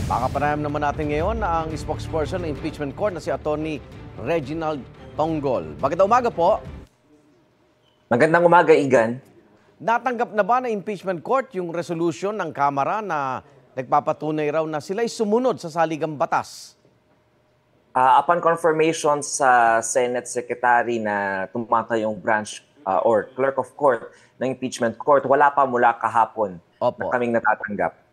Makapanayam naman natin ngayon ang spokesperson ng impeachment court na si Attorney Reginald Tonggol. Magandang umaga po. Magandang umaga, Igan. Natanggap na ba ng impeachment court yung resolution ng Kamara na nagpapatunay raw na sila'y sumunod sa saligang batas? Upon confirmation sa Senate Secretary na tumatayong branch or clerk of court ng impeachment court, wala pa mula kahapon na kaming natatanggap.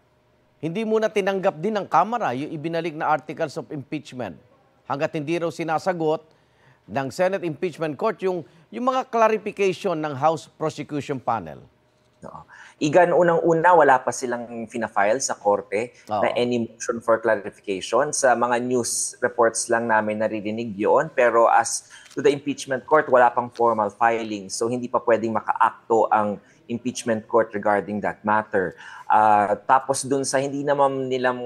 Hindi muna tinanggap din ng Kamara yung ibinalik na articles of impeachment hanggat hindi raw sinasagot ng Senate Impeachment Court yung mga clarification ng House Prosecution Panel. Igan, unang-una, wala pa silang fina-file sa korte na any motion for clarification. Sa mga news reports lang namin naririnig yun. Pero as to the impeachment court, wala pang formal filing. So hindi pa pwedeng maka-akto ang impeachment court regarding that matter. Tapos dun sa hindi naman nilang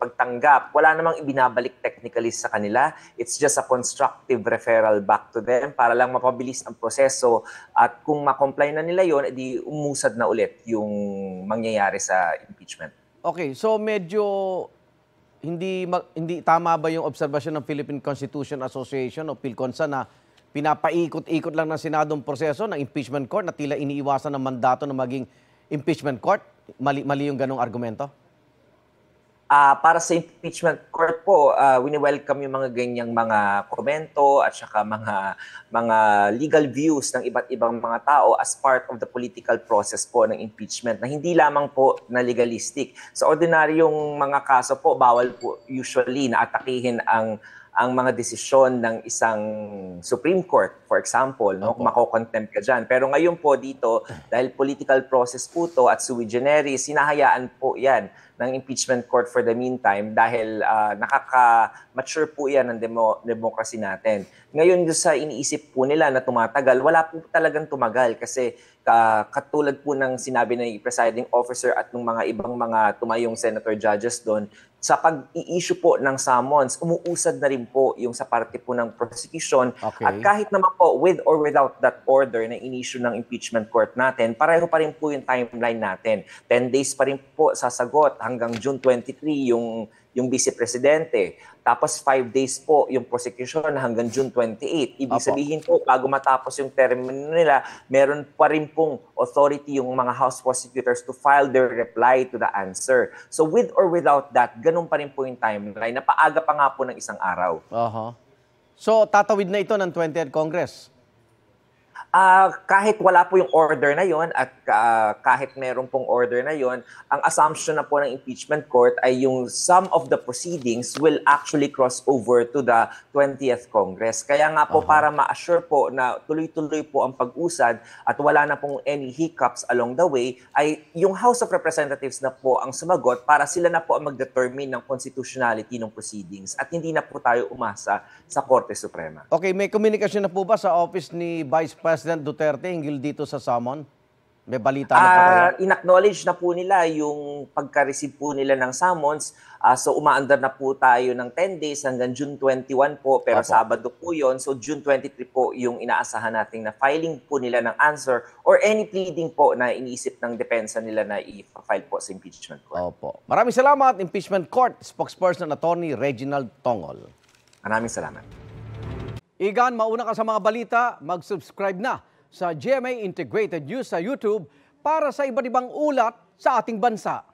pagtanggap, wala namang ibinabalik technically sa kanila. It's just a constructive referral back to them para lang mapabilis ang proseso. At kung ma-comply na nila yon, edi umusad na ulit yung mangyayari sa impeachment. Okay, so medyo hindi tama ba yung obserbasyon ng Philippine Constitution Association o PhilConsa na pinapaikot-ikot lang ng Senadong proseso ng impeachment court na tila iniiwasan ng mandato na maging impeachment court? Mali yung ganong argumento? Para sa impeachment court po, wini-welcome yung mga ganyang mga komento at saka mga legal views ng iba't ibang mga tao as part of the political process po ng impeachment na hindi lamang po na legalistic. Sa ordinaryong mga kaso po, bawal po usually na atakihin ang mga desisyon ng isang Supreme Court, for example, no? Kung mako-contempt ka dyan. Pero ngayon po dito, dahil political process po to at sui generis, sinahayaan po yan ng impeachment court for the meantime dahil nakaka-mature po yan ng democracy natin. Ngayon sa iniisip po nila na tumatagal, wala po talagang tumagal kasi katulad po ng sinabi ng presiding officer at ng mga ibang mga tumayong senator judges doon, sa pag-i-issue po ng summons, umuusad na rin po yung sa parte po ng prosecution. Okay. At kahit naman po with or without that order na in-issue ng impeachment court natin, pareho pa rin po yung timeline natin. 10 days pa rin po sasagot hanggang June 23 yung vice-presidente. Tapos 5 days po yung prosecution hanggang June 28. Ibig sabihin po, bago matapos yung termino nila, meron pa rin pong authority yung mga House prosecutors to file their reply to the answer. So with or without that, ganun pa rin po yung timeline. Napaaga pa nga po ng isang araw. So tatawid na ito ng 20th Congress? Kahit wala po yung order na yon at kahit meron pong order na yon, ang assumption na po ng impeachment court ay yung some of the proceedings will actually cross over to the 20th Congress. Kaya nga po para ma-assure po na tuloy-tuloy po ang pag-usad at wala na pong any hiccups along the way, ay yung House of Representatives na po ang sumagot para sila na po ang mag-determine ng constitutionality ng proceedings at hindi na po tayo umasa sa Korte Suprema. Okay, may komunikasyon na po ba sa office ni Vice President Duterte hinggil dito sa summon? May balita na po kayo? In-acknowledge na po nila yung pagka-receive po nila ng summons. So umaandar na po tayo ng 10 days hanggang June 21 po. Pero Sabado po yun. So June 23 po yung inaasahan natin na filing po nila ng answer or any pleading po na iniisip ng depensa nila na i-file po sa impeachment court. Maraming salamat, Impeachment Court Spokesperson Attorney Reginald Tonggol. Maraming salamat. Igan, mauna ka sa mga balita, mag-subscribe na sa GMA Integrated News sa YouTube para sa iba't ibang ulat sa ating bansa.